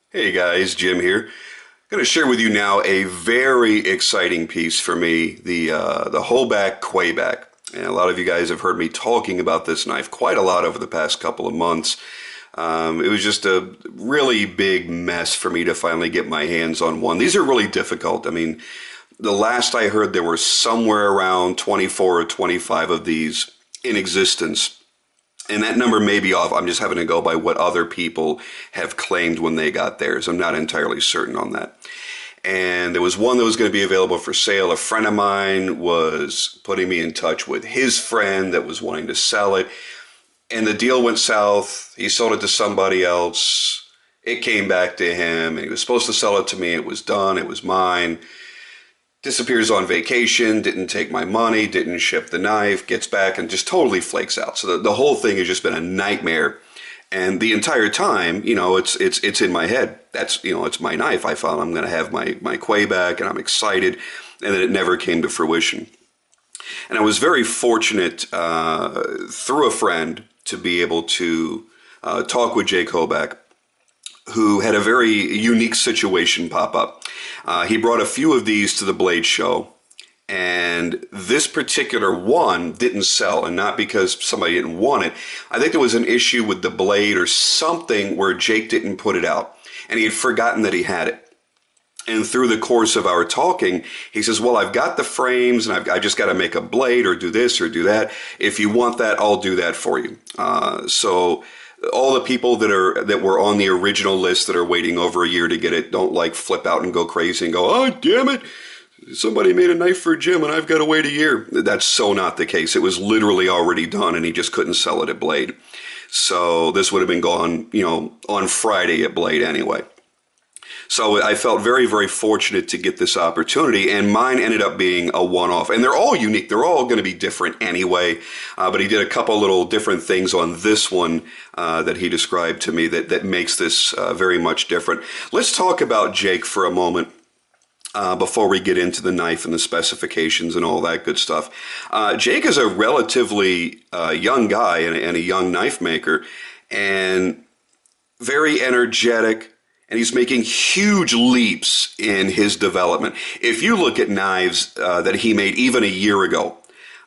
Hey guys, Jim here. I'm going to share with you now a very exciting piece for me, the Hoback Kwaiback. And a lot of you guys have heard me talking about this knife quite a lot over the past couple of months. It was just a really big mess for me to finally get my hands on one. These are really difficult. I mean, the last I heard, there were somewhere around 24 or 25 of these in existence. And that number may be off. I'm just having to go by what other people have claimed when they got theirs. I'm not entirely certain on that. And there was one that was going to be available for sale. A friend of mine was putting me in touch with his friend that was wanting to sell it. And the deal went south. He sold it to somebody else. It came back to him. And he was supposed to sell it to me. It was done. It was mine. Disappears on vacation, didn't take my money, didn't ship the knife, gets back and just totally flakes out. So the whole thing has just been a nightmare. And the entire time, it's in my head. That's, it's my knife. I found I'm going to have my Kwaiback, and I'm excited. And then it never came to fruition. And I was very fortunate through a friend to be able to talk with Jake Hoback, who had a very unique situation pop up. He brought a few of these to the Blade Show, and this particular one didn't sell, and not because somebody didn't want it. I think there was an issue with the blade or something where Jake didn't put it out, and he had forgotten that he had it. And through the course of our talking, he says, well, I've got the frames, and I just got to make a blade or do this or do that. If you want that, I'll do that for you. So all the people that were on the original list that are waiting over a year to get it don't like flip out and go crazy and go, oh, damn it, somebody made a knife for Jim and I've got to wait a year. That's so not the case. It was literally already done and he just couldn't sell it at Blade. So this would have been gone, on Friday at Blade anyway. So I felt very, very fortunate to get this opportunity, and mine ended up being a one-off. And they're all unique. They're all going to be different anyway. But he did a couple little different things on this one that he described to me that makes this very much different. Let's talk about Jake for a moment before we get into the knife and the specifications and all that good stuff. Jake is a relatively young guy and a young knife maker, and very energetic. And he's making huge leaps in his development. If you look at knives that he made even a year ago,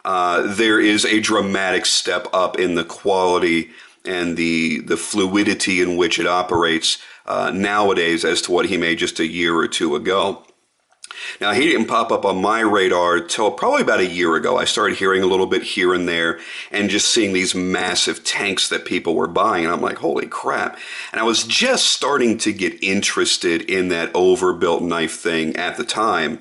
there is a dramatic step up in the quality and the fluidity in which it operates nowadays as to what he made just a year or two ago. Now, he didn't pop up on my radar till probably about a year ago. I started hearing a little bit here and there and just seeing these massive tanks that people were buying. And I'm like, holy crap. And I was just starting to get interested in that overbuilt knife thing at the time.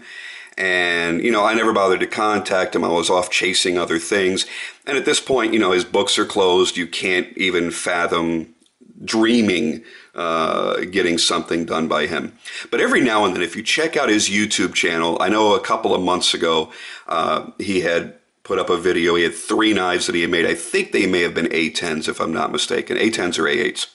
And, I never bothered to contact him. I was off chasing other things. And at this point, his books are closed. You can't even fathom dreaming getting something done by him. But every now and then, if you check out his YouTube channel, I know a couple of months ago he had put up a video. He had 3 knives that he had made. I think they may have been A10s, if I'm not mistaken. A10s or A8s.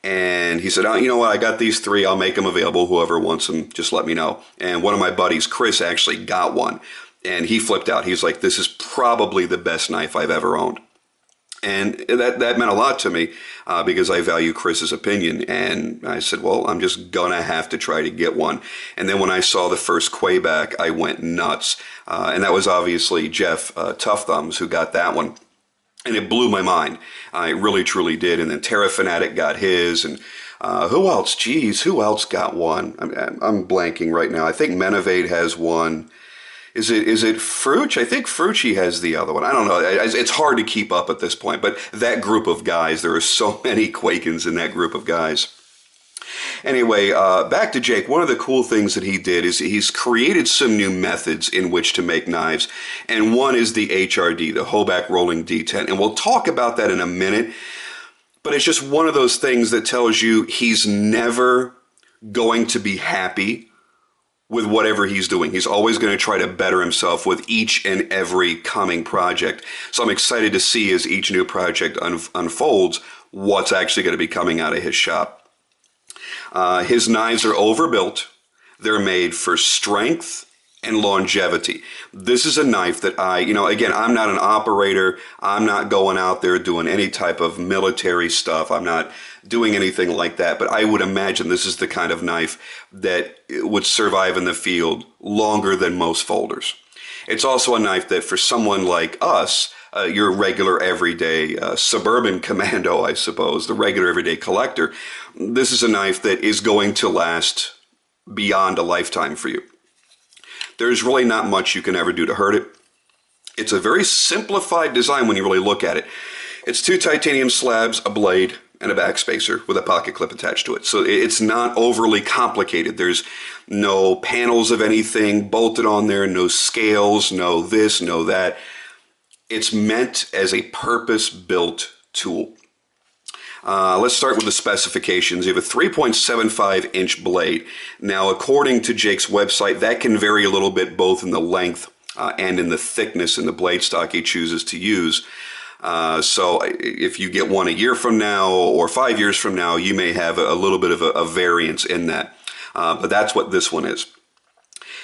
And he said, oh, you know what, I got these 3. I'll make them available. Whoever wants them, just let me know. And one of my buddies, Chris, actually got one. And he flipped out. He's like, this is probably the best knife I've ever owned. And that meant a lot to me because I value Chris's opinion. And I said, well, I'm just going to have to try to get one. And then when I saw the first Kwaiback, I went nuts. And that was obviously Jeff Tough Thumbs who got that one. And it blew my mind. It really, truly did. And then Terra Fanatic got his. And who else? Geez, who else got one? I'm blanking right now. I think Menovade has one. Is it Fruch? I think Frucci has the other one. I don't know. It's hard to keep up at this point. But that group of guys, there are so many Quakens in that group of guys. Anyway, back to Jake. One of the cool things that he did is he's created some new methods in which to make knives. And one is the HRD, the Hoback Rolling Detent. And we'll talk about that in a minute. But it's just one of those things that tells you he's never going to be happy with whatever he's doing. He's always going to try to better himself with each and every coming project. So I'm excited to see as each new project unfolds what's actually going to be coming out of his shop. His knives are overbuilt. They're made for strength and longevity. This is a knife that again, I'm not an operator. I'm not going out there doing any type of military stuff. I'm not doing anything like that. But I would imagine this is the kind of knife that would survive in the field longer than most folders. It's also a knife that for someone like us, your regular everyday suburban commando, I suppose, the regular everyday collector, this is a knife that is going to last beyond a lifetime for you. There's really not much you can ever do to hurt it. It's a very simplified design when you really look at it. It's 2 titanium slabs, a blade, and a backspacer with a pocket clip attached to it. So it's not overly complicated. There's no panels of anything bolted on there, no scales, no this, no that. It's meant as a purpose-built tool. Let's start with the specifications. You have a 3.75-inch blade. Now, according to Jake's website, that can vary a little bit both in the length and in the thickness in the blade stock he chooses to use. So if you get one a year from now or 5 years from now, you may have a little bit of a variance in that. But that's what this one is.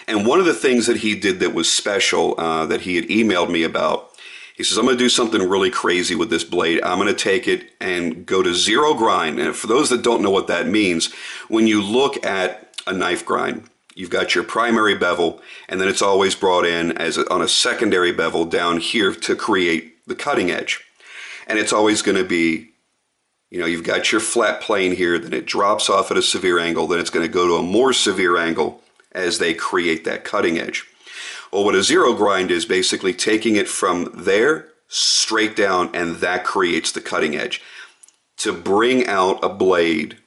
And one of the things that he did that was special that he had emailed me about, he says, I'm going to do something really crazy with this blade. I'm going to take it and go to zero grind. And for those that don't know what that means, when you look at a knife grind, you've got your primary bevel, and then it's always brought in on a secondary bevel down here to create the cutting edge. And it's always going to be, you've got your flat plane here, then it drops off at a severe angle, then it's going to go to a more severe angle as they create that cutting edge. Well, what a zero grind is basically taking it from there straight down, and that creates the cutting edge. To bring out a blade,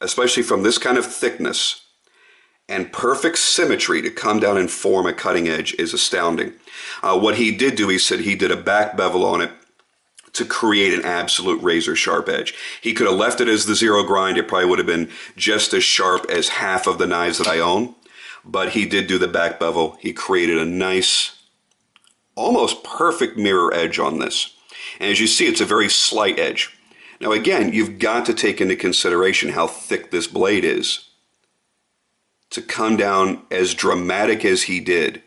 especially from this kind of thickness and perfect symmetry to come down and form a cutting edge is astounding. What he did do, he said he did a back bevel on it to create an absolute razor sharp edge. He could have left it as the zero grind. It probably would have been just as sharp as half of the knives that I own. But he did do the back bevel. He created a nice, almost perfect mirror edge on this. And as you see, it's a very slight edge. Now again, you've got to take into consideration how thick this blade is to come down as dramatic as he did.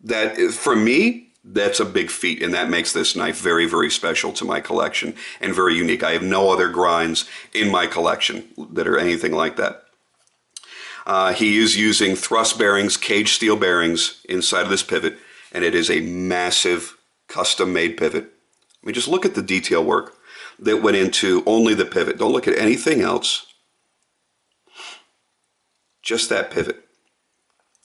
That, for me, that's a big feat, and that makes this knife very, very special to my collection and very unique. I have no other grinds in my collection that are anything like that. He is using thrust bearings, cage steel bearings inside of this pivot, and it is a massive custom-made pivot. I mean, just look at the detail work that went into only the pivot. Don't look at anything else. Just that pivot.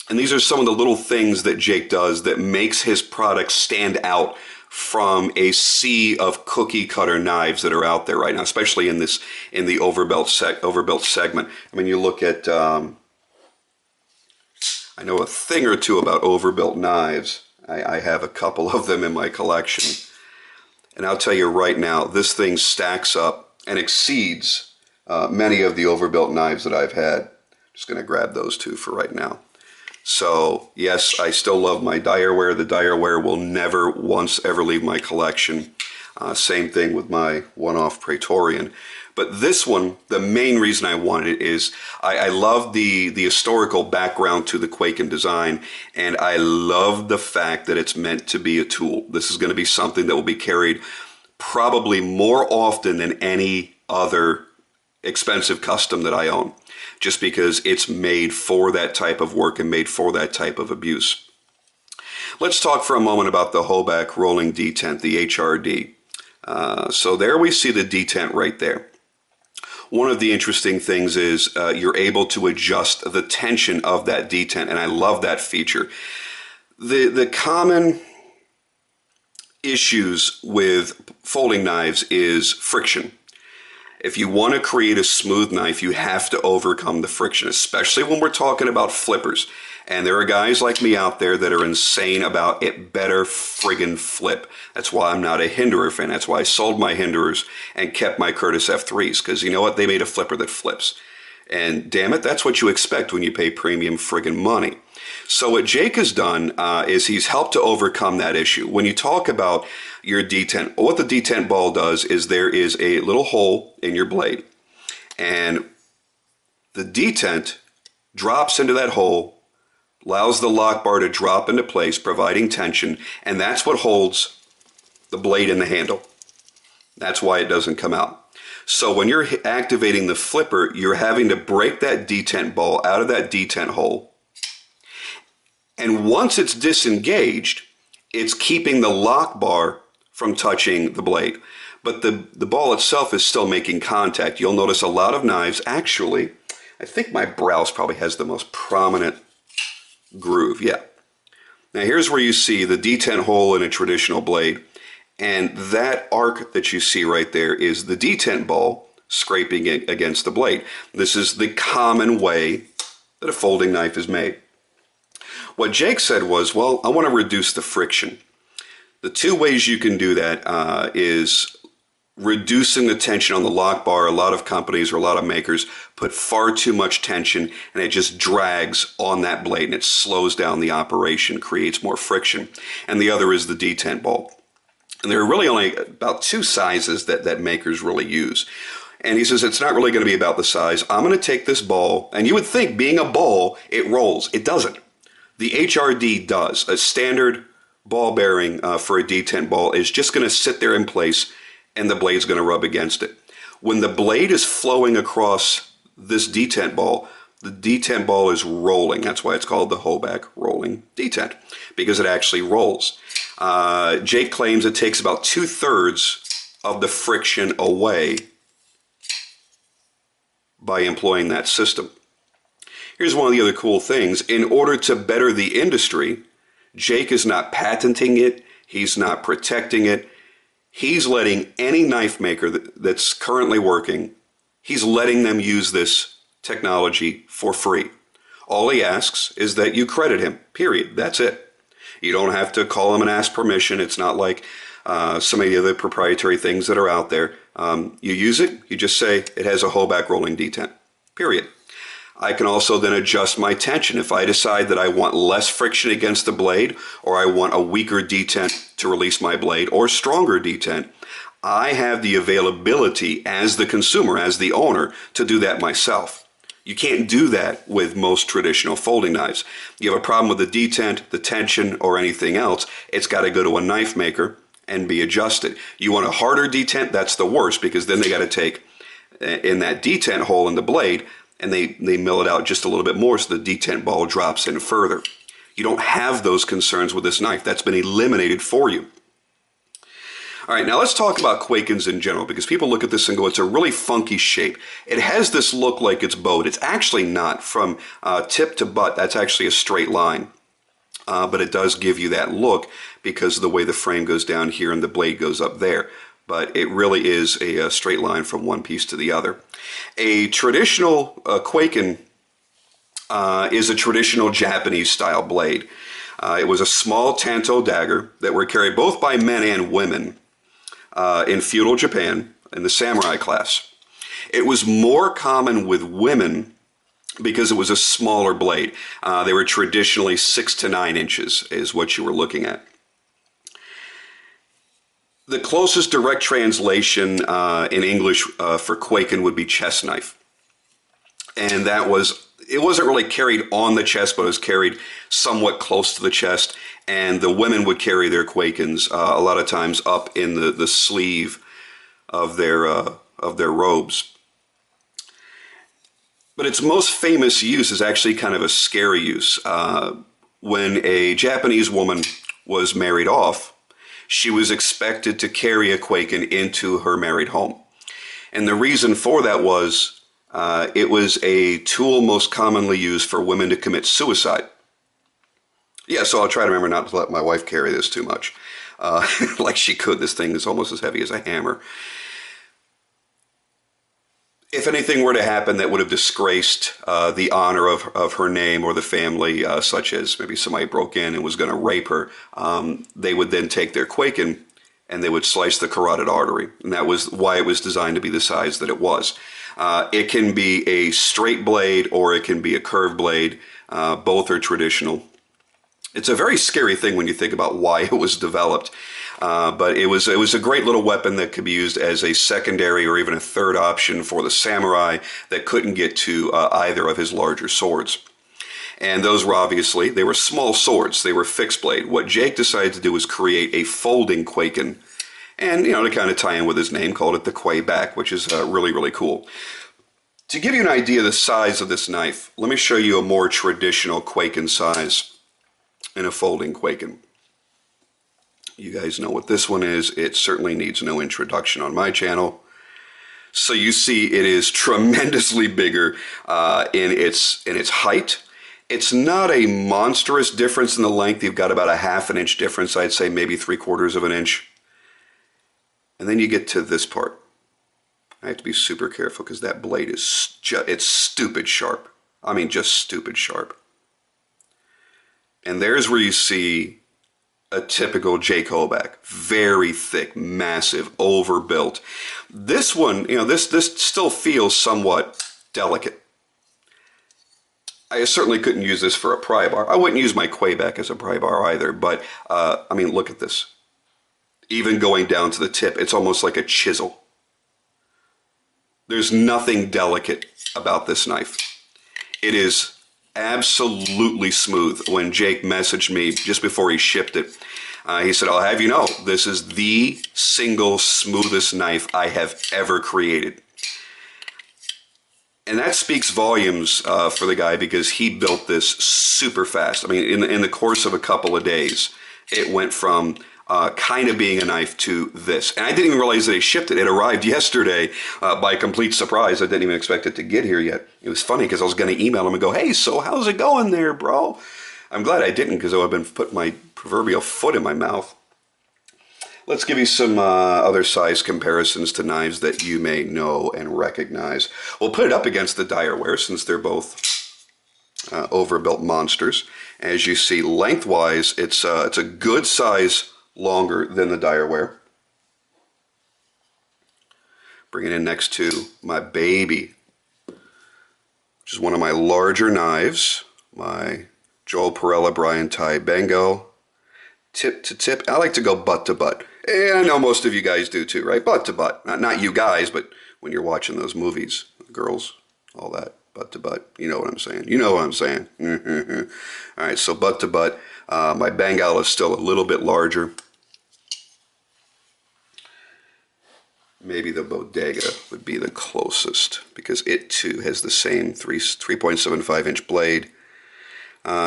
And these are some of the little things that Jake does that makes his product stand out from a sea of cookie cutter knives that are out there right now, especially in the overbuilt segment. I mean, you look at I know a thing or two about overbuilt knives. I have a couple of them in my collection. And I'll tell you right now, this thing stacks up and exceeds many of the overbuilt knives that I've had. Just going to grab those two for right now. So, yes, I still love my Direware. The Direware will never once ever leave my collection. Same thing with my one-off Praetorian. But this one, the main reason I wanted it is I love the historical background to the Quaken design, and I love the fact that it's meant to be a tool. This is going to be something that will be carried probably more often than any other expensive custom that I own, just because it's made for that type of work and made for that type of abuse. Let's talk for a moment about the Hoback rolling detent, the HRD. So there we see the detent right there. One of the interesting things is you're able to adjust the tension of that detent, and I love that feature. The common issues with folding knives is friction. If you want to create a smooth knife, you have to overcome the friction, especially when we're talking about flippers. And there are guys like me out there that are insane about it better friggin' flip. That's why I'm not a Hinderer fan. That's why I sold my Hinderers and kept my Curtis F3s, because you know what? They made a flipper that flips. And damn it, that's what you expect when you pay premium friggin' money. So what Jake has done is he's helped to overcome that issue. When you talk about your detent, what the detent ball does is there is a little hole in your blade. And the detent drops into that hole allows the lock bar to drop into place, providing tension, and that's what holds the blade in the handle. That's why it doesn't come out. So when you're activating the flipper, you're having to break that detent ball out of that detent hole. And once it's disengaged, it's keeping the lock bar from touching the blade. But the ball itself is still making contact. You'll notice a lot of knives, actually, I think my Browse probably has the most prominent groove, yeah. Now here's where you see the detent hole in a traditional blade. And that arc that you see right there is the detent ball scraping it against the blade. This is the common way that a folding knife is made. What Jake said was, well, I want to reduce the friction. The two ways you can do that is reducing the tension on the lock bar. A lot of companies or a lot of makers put far too much tension and it just drags on that blade and it slows down the operation, creates more friction. And the other is the detent ball. And there are really only about two sizes that makers really use. And he says, it's not really going to be about the size. I'm going to take this ball, and you would think being a ball, it rolls. It doesn't. The HRD does. A standard ball bearing for a detent ball is just going to sit there in place, and the blade's going to rub against it. When the blade is flowing across this detent ball, the detent ball is rolling. That's why it's called the Hoback rolling detent, because it actually rolls. Jake claims it takes about 2/3 of the friction away by employing that system. Here's one of the other cool things. In order to better the industry, Jake is not patenting it. He's not protecting it. He's letting any knife maker that's currently working, he's letting them use this technology for free. All he asks is that you credit him, period. That's it. You don't have to call him and ask permission. It's not like some of the other proprietary things that are out there. You use it, you just say it has a Hoback rolling detent, period. I can also then adjust my tension. If I decide that I want less friction against the blade, or I want a weaker detent to release my blade, or stronger detent, I have the availability as the consumer, as the owner, to do that myself. You can't do that with most traditional folding knives. You have a problem with the detent, the tension, or anything else, it's got to go to a knife maker and be adjusted. You want a harder detent? That's the worst, because then they got to take in that detent hole in the blade and they mill it out just a little bit more so the detent ball drops in further. You don't have those concerns with this knife. That's been eliminated for you. All right, now let's talk about Quakens in general, because people look at this and go, it's a really funky shape. It has this look like it's bowed. It's actually not. From tip to butt, that's actually a straight line. But it does give you that look because of the way the frame goes down here and the blade goes up there. But it really is a straight line from one piece to the other. A traditional Quaken is a traditional Japanese style blade. It was a small tanto dagger that were carried both by men and women in feudal Japan in the samurai class. It was more common with women because it was a smaller blade. They were traditionally 6 to 9 inches is what you were looking at. The closest direct translation in English for Quaken would be chest knife. And it wasn't really carried on the chest, but it was carried somewhat close to the chest. And the women would carry their Quakens a lot of times up in the sleeve of their robes. But its most famous use is actually kind of a scary use. When a Japanese woman was married off, she was expected to carry a Quaken into her married home. And the reason for that was it was a tool most commonly used for women to commit suicide. Yeah, so I'll try to remember not to let my wife carry this too much. Like she could. This thing is almost as heavy as a hammer. If anything were to happen that would have disgraced the honor of her name or the family, such as maybe somebody broke in and was going to rape her, they would then take their Quaken and they would slice the carotid artery. And that was why it was designed to be the size that it was. It can be a straight blade or it can be a curved blade. Both are traditional. It's a very scary thing when you think about why it was developed. But it was a great little weapon that could be used as a secondary or even a third option for the samurai that couldn't get to either of his larger swords. And those were obviously, they were small swords. They were fixed blade. What Jake decided to do was create a folding Quaken. And, to kind of tie in with his name, called it the Kwaiback, which is really, really cool. To give you an idea of the size of this knife, let me show you a more traditional Quaken size in a folding Quaken. You guys know what this one is. It certainly needs no introduction on my channel. So you see it is tremendously bigger in its height. It's not a monstrous difference in the length. You've got about a ½ an inch difference, I'd say maybe 3/4 of an inch. And then you get to this part. I have to be super careful because that blade is it's stupid sharp. I mean, just stupid sharp. And there's where you see a typical Jake Hoback. Very thick, massive, overbuilt. This one, this still feels somewhat delicate. I certainly couldn't use this for a pry bar. I wouldn't use my Kwaiback as a pry bar either, but I mean, look at this. Even going down to the tip, it's almost like a chisel. There's nothing delicate about this knife. It is absolutely smooth. When Jake messaged me just before he shipped it, he said, "I'll have you know, this is the single smoothest knife I have ever created." And that speaks volumes for the guy, because he built this super fast. I mean, in the course of a couple of days, it went from kind of being a knife to this. And I didn't even realize that they shipped it. It arrived yesterday by complete surprise. I didn't even expect it to get here yet. It was funny because I was going to email him and go, "Hey, so how's it going there, bro?" I'm glad I didn't, because I would have been putting my proverbial foot in my mouth. Let's give you some other size comparisons to knives that you may know and recognize. We'll put it up against the Direware, since they're both overbuilt monsters. As you see, lengthwise, it's a good size longer than the Direware. Bring it in next to my baby, which is one of my larger knives, my Joel Perella Brian Ty Bengal. Tip to tip. I like to go butt to butt. And I know most of you guys do too, right? Butt to butt. Not you guys, but when you're watching those movies, girls, all that, butt to butt. You know what I'm saying. You know what I'm saying. All right, so butt to butt. My Bengal is still a little bit larger. Maybe the Bodega would be the closest, because it too has the same 3.75 inch blade.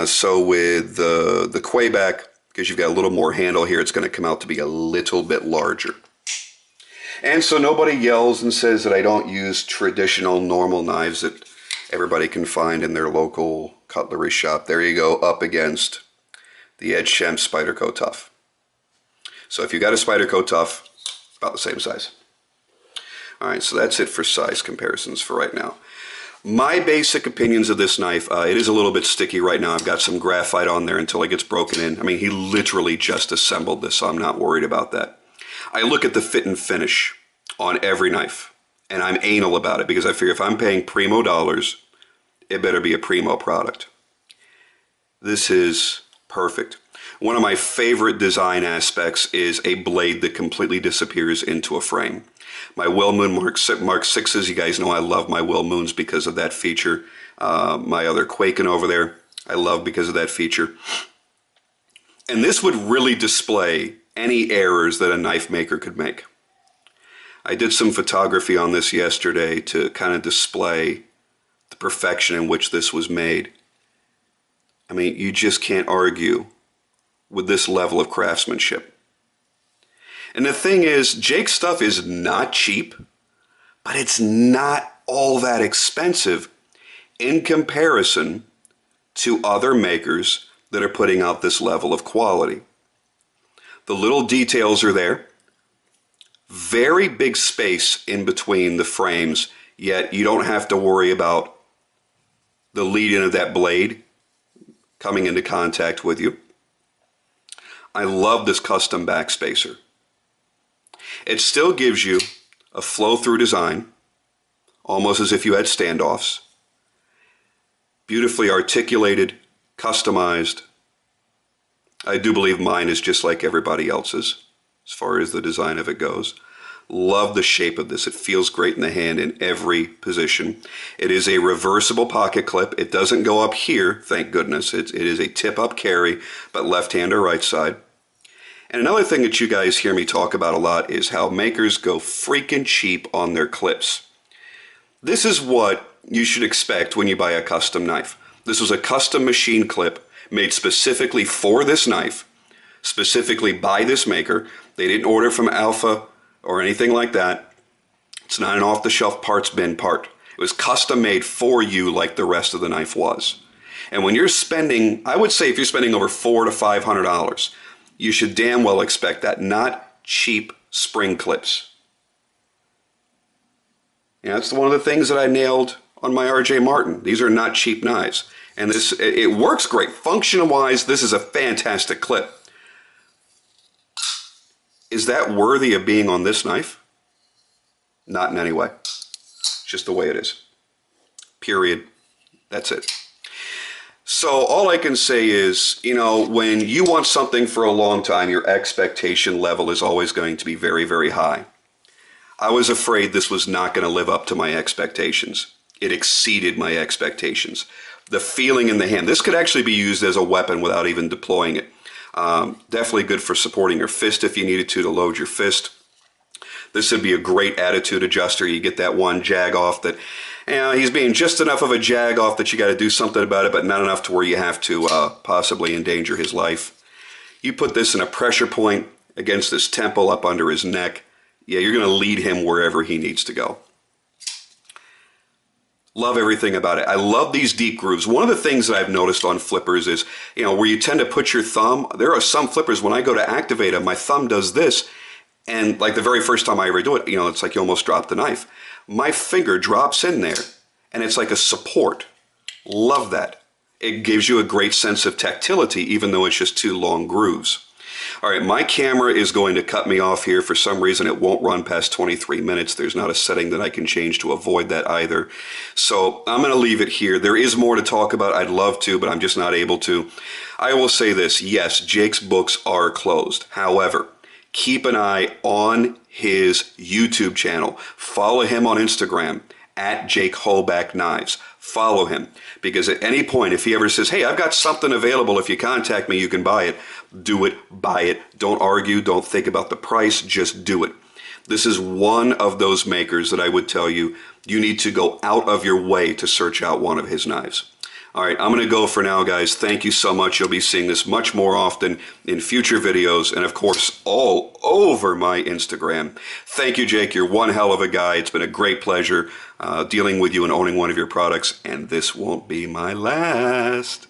So with the Kwaiback, because you've got a little more handle here, it's going to come out to be a little bit larger. And so nobody yells and says that I don't use traditional normal knives that everybody can find in their local cutlery shop. There you go, up against the Ed Shem Spyderco Tough. So if you got a Spyderco Tough, about the same size. All right, so that's it for size comparisons for right now. My basic opinions of this knife, it is a little bit sticky right now. I've got some graphite on there until it gets broken in. I mean, he literally just assembled this, so I'm not worried about that. I look at the fit and finish on every knife, and I'm anal about it, because I figure if I'm paying primo dollars, it better be a primo product. This is perfect. One of my favorite design aspects is a blade that completely disappears into a frame. My Will Moon Mark 6s, you guys know I love my Will Moons because of that feature. My other Quaken over there, I love because of that feature. And this would really display any errors that a knife maker could make. I did some photography on this yesterday to kind of display the perfection in which this was made. I mean, you just can't argue with this level of craftsmanship. And the thing is, Jake's stuff is not cheap, but it's not all that expensive in comparison to other makers that are putting out this level of quality. The little details are there. Very big space in between the frames, yet you don't have to worry about the lead-in of that blade coming into contact with you. I love this custom backspacer. It still gives you a flow-through design, almost as if you had standoffs. Beautifully articulated, customized. I do believe mine is just like everybody else's, as far as the design of it goes. Love the shape of this. It feels great in the hand in every position. It is a reversible pocket clip. It doesn't go up here, thank goodness. It is a tip-up carry, but left hand or right side. And another thing that you guys hear me talk about a lot is how makers go freaking cheap on their clips. This is what you should expect when you buy a custom knife. This was a custom machine clip made specifically for this knife, specifically by this maker. They didn't order from Alpha or anything like that. It's not an off-the-shelf parts bin part. It was custom made for you like the rest of the knife was. And when you're spending, I would say if you're spending over $400 to $500, you should damn well expect that, not cheap spring clips. Yeah, that's one of the things that I nailed on my RJ Martin. These are not cheap knives. And this, it works great. Function-wise, this is a fantastic clip. Is that worthy of being on this knife? Not in any way. Just the way it is. Period. That's it. So all I can say is, you know, when you want something for a long time, your expectation level is always going to be very, very high. I was afraid this was not going to live up to my expectations. It exceeded my expectations. The feeling in the hand. This could actually be used as a weapon without even deploying it. Definitely good for supporting your fist if you needed to load your fist. This would be a great attitude adjuster. You get that one jag off that, you know, he's being just enough of a jag off that you got to do something about it, but not enough to where you have to possibly endanger his life. You put this in a pressure point against his temple up under his neck. Yeah, you're going to lead him wherever he needs to go. Love everything about it. I love these deep grooves. One of the things that I've noticed on flippers is, you know, where you tend to put your thumb, there are some flippers, when I go to activate them, my thumb does this, and like the very first time I ever do it, you know, it's like you almost drop the knife. My finger drops in there, and it's like a support. Love that. It gives you a great sense of tactility, even though it's just two long grooves. All right, my camera is going to cut me off here. For some reason, it won't run past 23 minutes. There's not a setting that I can change to avoid that either. So I'm going to leave it here. There is more to talk about. I'd love to, but I'm just not able to. I will say this. Yes, Jake's books are closed. However, keep an eye on his YouTube channel. Follow him on Instagram, at Jake Hoback Knives. Follow him, because at any point, if he ever says, hey, I've got something available, if you contact me, you can buy it. Do it, buy it. Don't argue, don't think about the price, just do it. This is one of those makers that I would tell you, you need to go out of your way to search out one of his knives. All right, I'm going to go for now, guys. Thank you so much. You'll be seeing this much more often in future videos and, of course, all over my Instagram. Thank you, Jake. You're one hell of a guy. It's been a great pleasure dealing with you and owning one of your products, and this won't be my last.